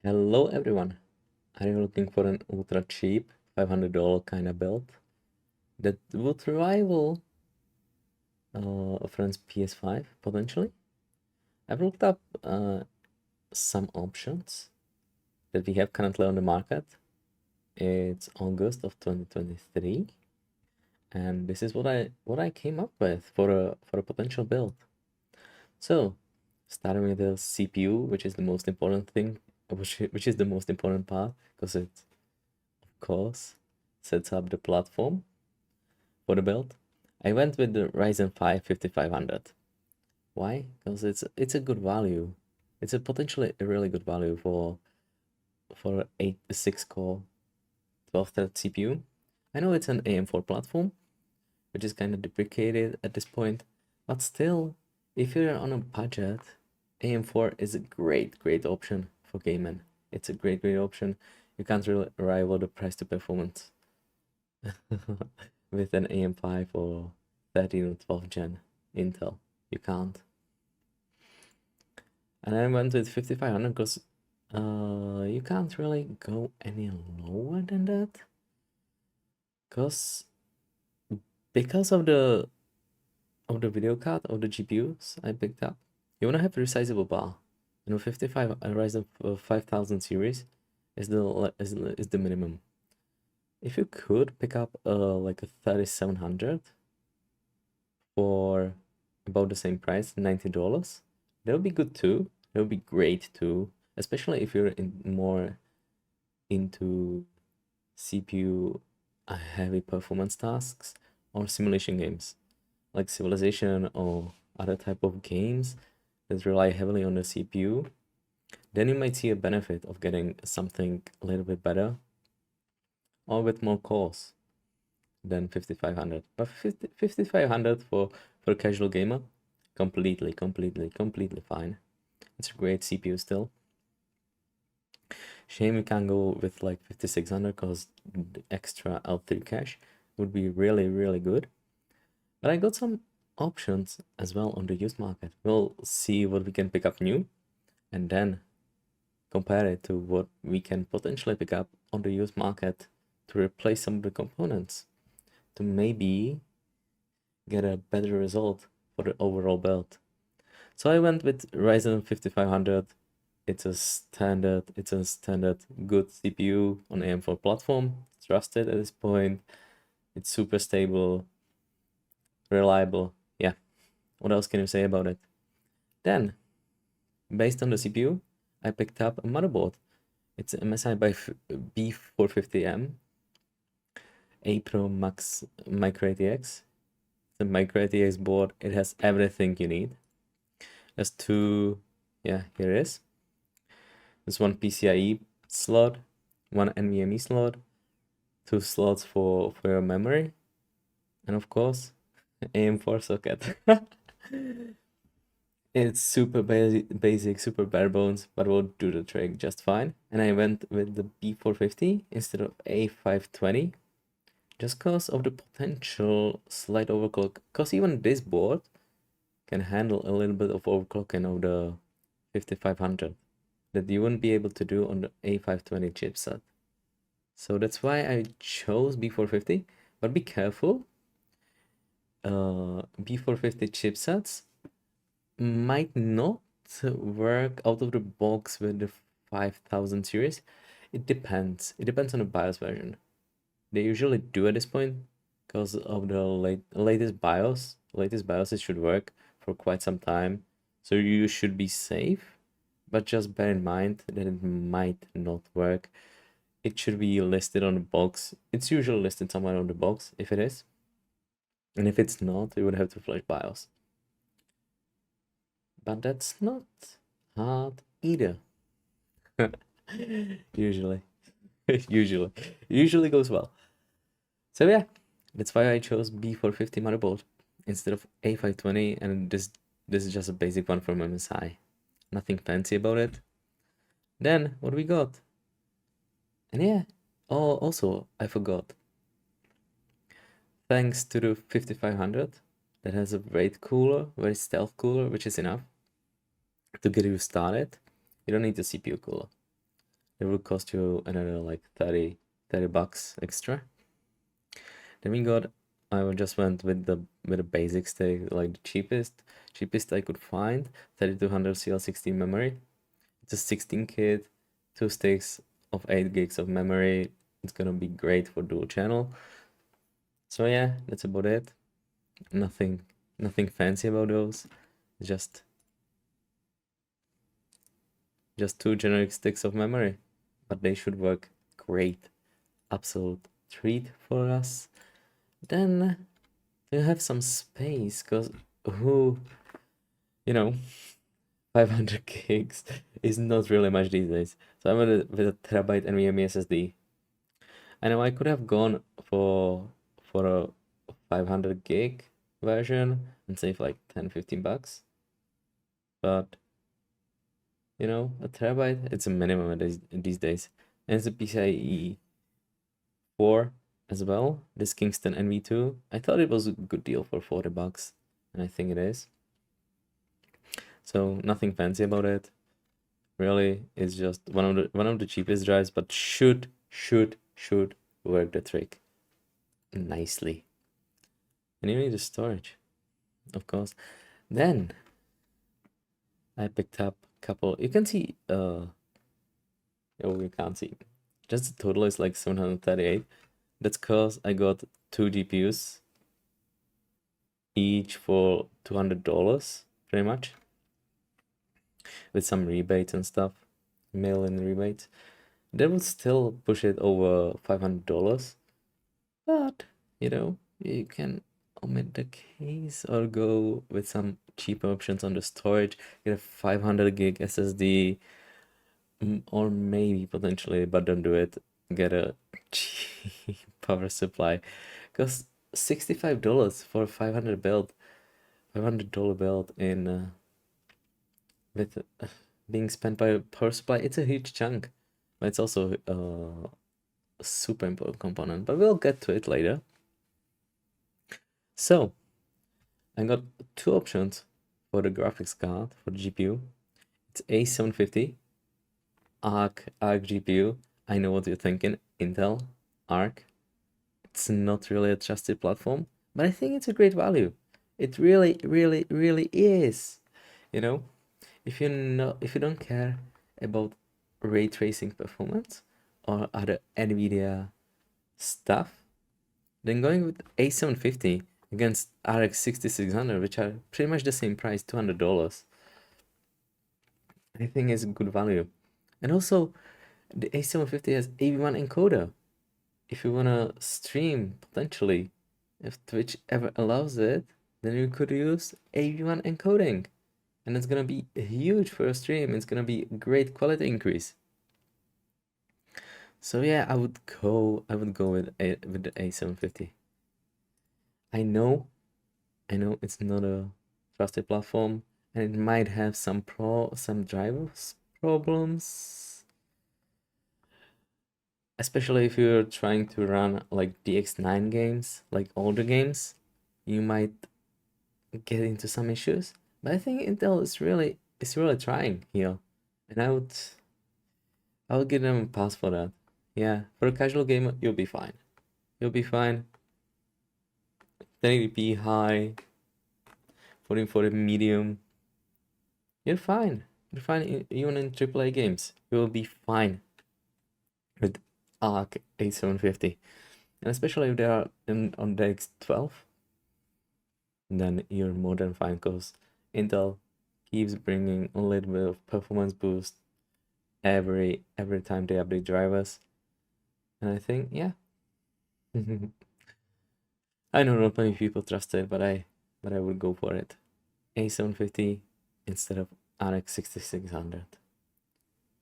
Hello everyone. Are you looking for an ultra cheap $500 kind of build that would rival a friend's PS5 potentially? I've looked up some options that we have currently on the market. It's August of 2023, and this is what I came up with for a potential build. So, starting with the CPU, which is the most important thing, which is the most important part, because it, of course, sets up the platform for the build. I went with the Ryzen 5 5500. Why? Because it's a good value. It's a potentially a really good value for a 6-core 12-thread CPU. I know it's an AM4 platform, which is kind of deprecated at this point, but still, if you're on a budget, AM4 is a great option for gaming. It's a great option. You can't really rival the price to performance with an AM5 or 13 or 12 gen Intel. You can't. And I went with 5500 because you can't really go any lower than that. Because of the video card of the GPUs I picked up, you wanna have resizable bar. You know, 55 Ryzen 5000 series is the minimum. If you could pick up like a 3700 for about the same price, $90, that would be good too. That would be great too, especially if you're more into CPU heavy performance tasks or simulation games like Civilization or other type of games that rely heavily on the CPU. Then you might see a benefit of getting something a little bit better or with more cores than 5500. But 5500 for a casual gamer, completely fine. It's a great CPU still. Shame we can't go with like 5600 because the extra L3 cache would be really good. But I got some options as well on the used market. We'll see what we can pick up new and then compare it to what we can potentially pick up on the used market to replace some of the components to maybe get a better result for the overall build. So I went with Ryzen 5500. It's a standard good CPU on AM4 platform. Trusted at this point. It's super stable, reliable. Yeah, what else can you say about it? Then, based on the CPU, I picked up a motherboard. It's MSI by B450M A-Pro Max Micro ATX. The Micro ATX board, it has everything you need. There's two, yeah, here it is. There's one PCIe slot, one NVMe slot, 2 slots for your memory, and of course, AM4 socket. It's super basic, super bare bones, but will do the trick just fine. And I went with the B450 instead of A520, just because of the potential slight overclock. Because even this board can handle a little bit of overclocking of the 5500 that you wouldn't be able to do on the A520 chipset. So that's why I chose B450, but be careful. B450 chipsets might not work out of the box with the 5000 series. It depends. It depends on the BIOS version. They usually do at this point because of the latest BIOS. Latest BIOS should work for quite some time, so you should be safe. But just bear in mind that it might not work. It should be listed on the box. It's usually listed somewhere on the box if it is. And if it's not, you would have to flash BIOS. But that's not hard either. Usually. Usually goes well. So yeah, that's why I chose B450 motherboard instead of A520, and this is just a basic one from MSI. Nothing fancy about it. Then what we got? And yeah, oh, also I forgot. Thanks to the 5500 that has a weight cooler, very stealth cooler, which is enough to get you started. You don't need the CPU cooler. it will cost you another like 30 bucks extra. Then we got, I just went with the basic stick, like the cheapest I could find, 3200 CL16 memory. It's a 16 kit, 2 sticks of 8 gigs of memory. It's gonna be great for dual channel. So yeah, that's about it. Nothing fancy about those. Just 2 generic sticks of memory, but they should work great. Absolute treat for us. Then we have some space, because who, 500 gigs is not really much these days. So I'm with a terabyte NVMe SSD. I know I could have gone for a 500 gig version and save like 10-15 bucks, but a terabyte, it's a minimum these days. And it's a PCIe 4 as well, this Kingston NV2. I thought it was a good deal for 40 bucks, and I think it is. So nothing fancy about it. Really, it's just one of the cheapest drives, but should work the trick nicely. And you need the storage, of course. Then I picked up a couple. You can see, oh, you can't see. Just the total is like 738. That's because I got 2 GPUs, each for $200, pretty much, with some rebates and stuff, mail-in rebates. That would still push it over $500, but you can omit the case or go with some cheaper options on the storage. Get a 500 gig SSD, or maybe potentially, but don't do it, get a cheap power supply, because $65 for a $500 build in with being spent by a power supply, it's a huge chunk, but it's also a super important component, but we'll get to it later. So I got 2 options for the graphics card, for the GPU. It's A750 Arc GPU. I know what you're thinking, Intel Arc. It's not really a trusted platform, but I think it's a great value. It really is. If you don't care about ray tracing performance or other NVIDIA stuff, then going with A750 against RX 6600, which are pretty much the same price, $200, I think is a good value. And also, the A750 has AV1 encoder. If you wanna stream, potentially, if Twitch ever allows it, then you could use AV1 encoding, and it's gonna be huge for a stream. It's gonna be a great quality increase. So yeah, I would go with the A750. I know it's not a trusted platform, and it might have some drivers problems, especially if you're trying to run like DX9 games, like older games. You might get into some issues, but I think Intel is really trying here, and I would give them a pass for that. Yeah, for a casual gamer, you'll be fine. 1080p high, 1440 medium. You're fine. Even in AAA games. You will be fine with Arc A750. And especially if they are on DX 12, then you're more than fine, because Intel keeps bringing a little bit of performance boost every time they update drivers. And I think, yeah. I know not many people trust it, but I would go for it. A750 instead of RX 6600.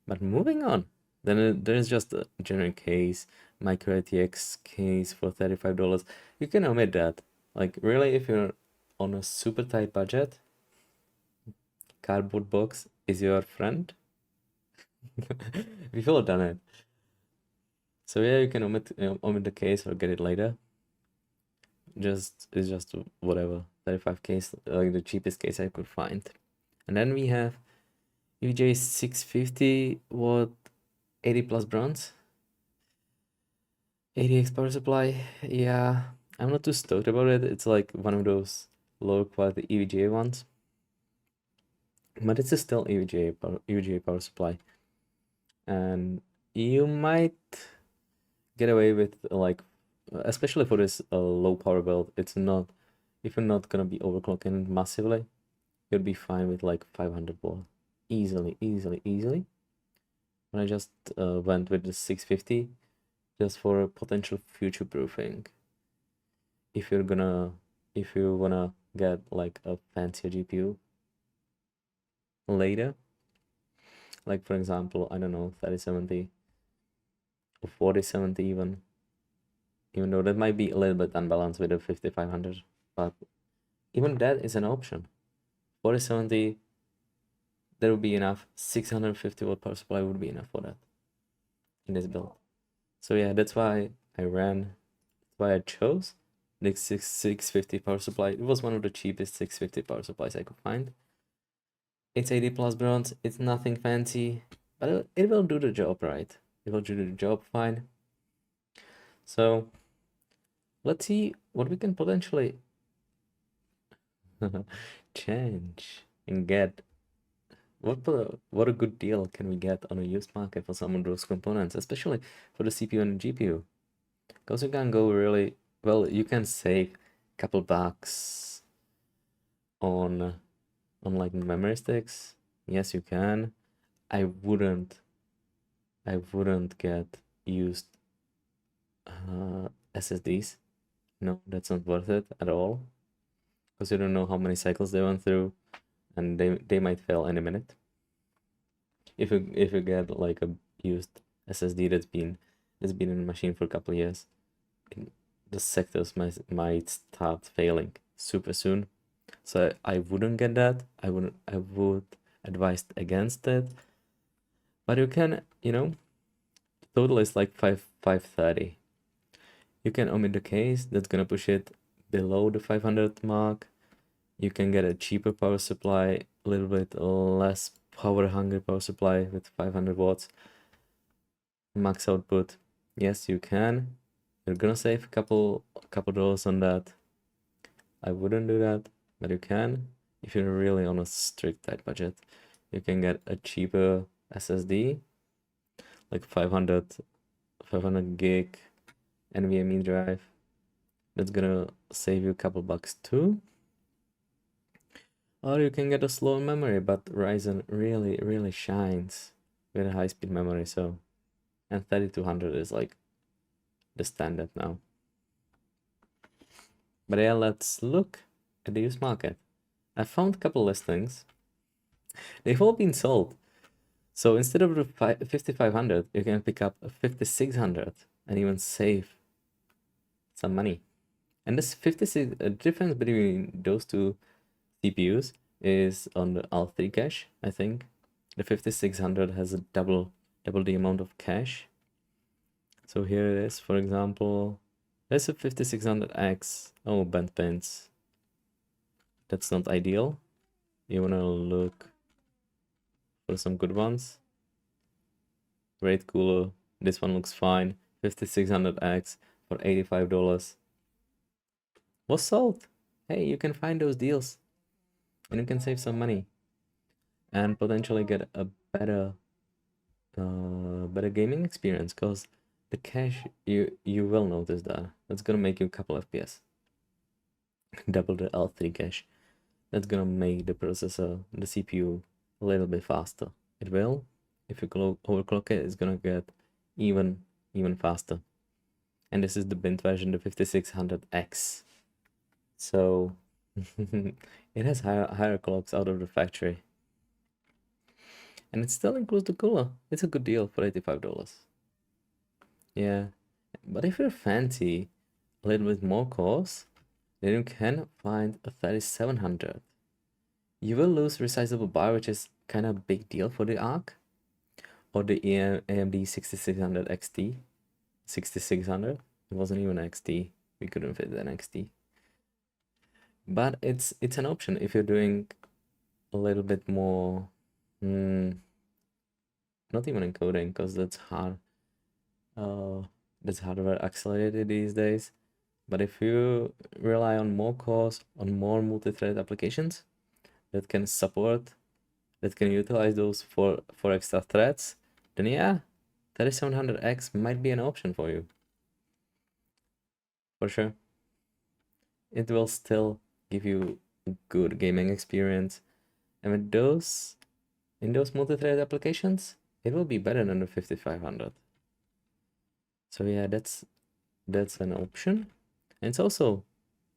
But moving on, then there's just a generic case, micro ATX case for $35. You can omit that. Like, really, if you're on a super tight budget, cardboard box is your friend. We've all done it. So yeah, you can omit the case or get it later. It's just whatever, 35 case, like the cheapest case I could find. And then we have EVGA 650 watt 80 plus bronze, 80x power supply. Yeah, I'm not too stoked about it. It's like one of those lower quality EVGA ones, but it's still EVGA power supply, and you might get away with like, especially for this low power build. It's not, if you're not gonna be overclocking massively, you'll be fine with like 500 watt easily. When I just went with the 650 just for potential future proofing. If you wanna get like a fancier GPU later, like for example, I don't know, 3070 or 4070 even though that might be a little bit unbalanced with a 5500, but even that is an option. 4070, that would be enough. 650 watt power supply would be enough for that in this build. So yeah, that's why I chose the 650 power supply. It was one of the cheapest 650 power supplies I could find. It's 80 plus bronze, it's nothing fancy, but it will do the job right. It will do the job fine. So let's see what we can potentially change and get. What a good deal can we get on a used market for some of those components, especially for the CPU and the GPU. Because you can go really well, you can save a couple bucks on like memory sticks. Yes, you can. I wouldn't get used SSDs. No, that's not worth it at all, because you don't know how many cycles they went through, and they might fail any minute. If you get like a used SSD that's been in the machine for a couple of years, the sectors might start failing super soon. So I wouldn't get that. I would advise against it. But you can, total is like 530. You can omit the case, that's gonna push it below the 500 mark. You can get a cheaper power supply, a little bit less power hungry power supply with 500 watts max output. Yes, you can. You're gonna save a couple dollars on that. I wouldn't do that, but you can. If you're really on a strict tight budget, you can get a cheaper SSD, like 500 gig NVMe drive. That's gonna save you a couple bucks too. Or you can get a slower memory, but Ryzen really shines with a high-speed memory. So, and 3200 is like the standard now. But yeah, let's look at the used market. I found a couple listings. They've all been sold. So instead of the 5500, you can pick up a 5600 and even save some money. And this 56, difference between those two CPUs is on the L3 cache, I think. The 5600 has a double the amount of cache. So here it is, for example, there's a 5600X. Oh, bent pins. That's not ideal. You wanna look for some good ones. Rate cooler. This one looks fine. 5600X for $85. Was sold. Hey, you can find those deals and you can save some money and potentially get a better gaming experience, because the cache, you will notice that that's gonna make you a couple FPS. Double the L3 cache. That's gonna make the processor, the CPU, a little bit faster. It will. If you overclock it, it's gonna get even faster. And this is the bint version, the 5600X. So it has higher clocks out of the factory. And it still includes the cooler. It's a good deal for $85. Yeah. But if you're fancy, a little bit more cores, then you can find a 3700. You will lose resizable bar, which is kind of a big deal for the ARC, or the AMD 6600 XT. 6600. It wasn't even XT. We couldn't fit an XT. But it's an option if you're doing a little bit more not even in coding, because that's hard. That's hardware accelerated these days. But if you rely on more cores, on more multi-thread applications that can support, that can utilize those for extra threads, then yeah, 3700X might be an option for you. For sure. It will still give you a good gaming experience. And with those, in those multi-thread applications, it will be better than the 5500. So yeah, that's an option. And it's also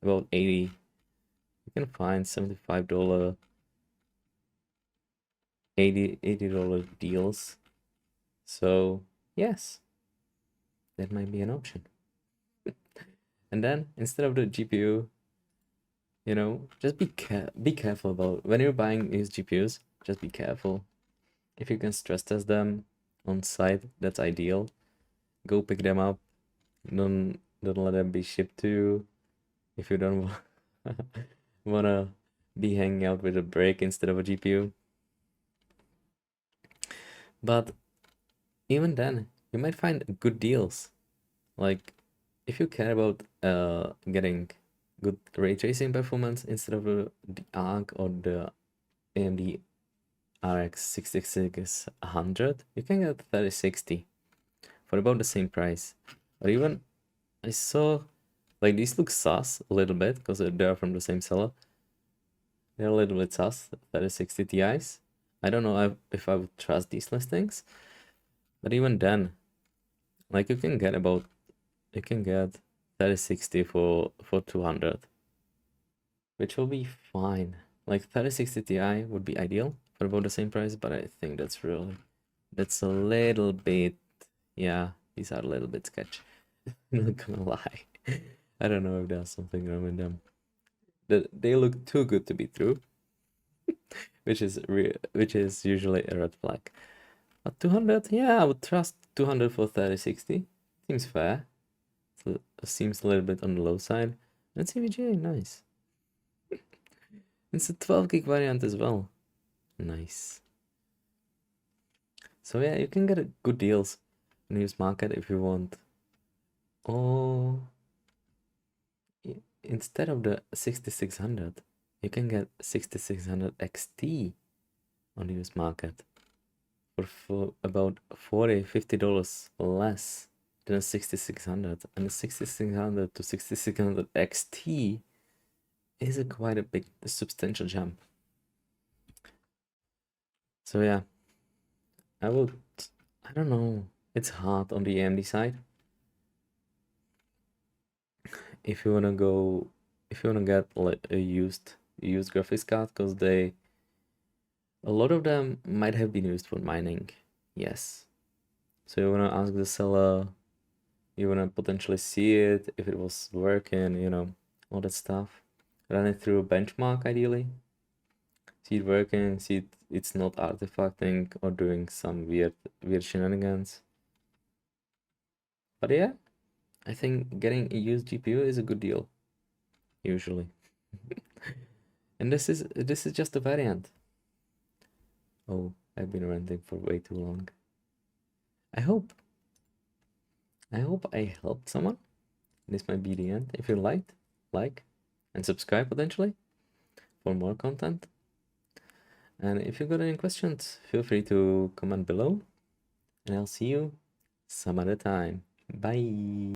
about 80. You can find $75, $80 deals. So yes, that might be an option. And then instead of the GPU, you know, just be careful about when you're buying these GPUs. Just be careful. If you can stress test them on site, that's ideal. Go pick them up. Don't let them be shipped to you. If you don't wanna be hanging out with a brick instead of a GPU. But even then, you might find good deals. Like if you care about getting good ray tracing performance instead of the ARC or the AMD RX 6600, you can get 3060 for about the same price. Or even I saw like these look sus a little bit because they're from the same seller. They're a little bit sus, 3060 Ti's. I don't know if I would trust these listings, but even then, like you can get 3060 for 200, which will be fine. Like 3060 Ti would be ideal for about the same price, but I think that's a little bit, yeah, these are a little bit sketch. Not gonna lie. I don't know if there's something wrong with them. They look too good to be true, which is usually a red flag. But 200, yeah, I would trust 200 for 3060. Seems fair. So it seems a little bit on the low side. And CVGA, nice. It's a 12 gig variant as well. Nice. So yeah, you can get good deals in used market if you want. Oh, instead of the 6600, you can get 6600 XT on the used market for about $40-50 less than a 6600. And the 6600 to 6600 XT is quite a big, substantial jump. So yeah, I don't know, it's hard on the AMD side. If you wanna get like a used graphics card, because a lot of them might have been used for mining, yes. So you wanna ask the seller, you wanna potentially see it if it was working, you know, all that stuff. Run it through a benchmark ideally. See it working, see it's not artifacting or doing some weird shenanigans. But yeah, I think getting a used GPU is a good deal, usually. And this is just a variant. Oh, I've been ranting for way too long. I hope I helped someone. This might be the end. If you liked, like and subscribe potentially for more content. And if you got any questions, feel free to comment below. And I'll see you some other time. Bye.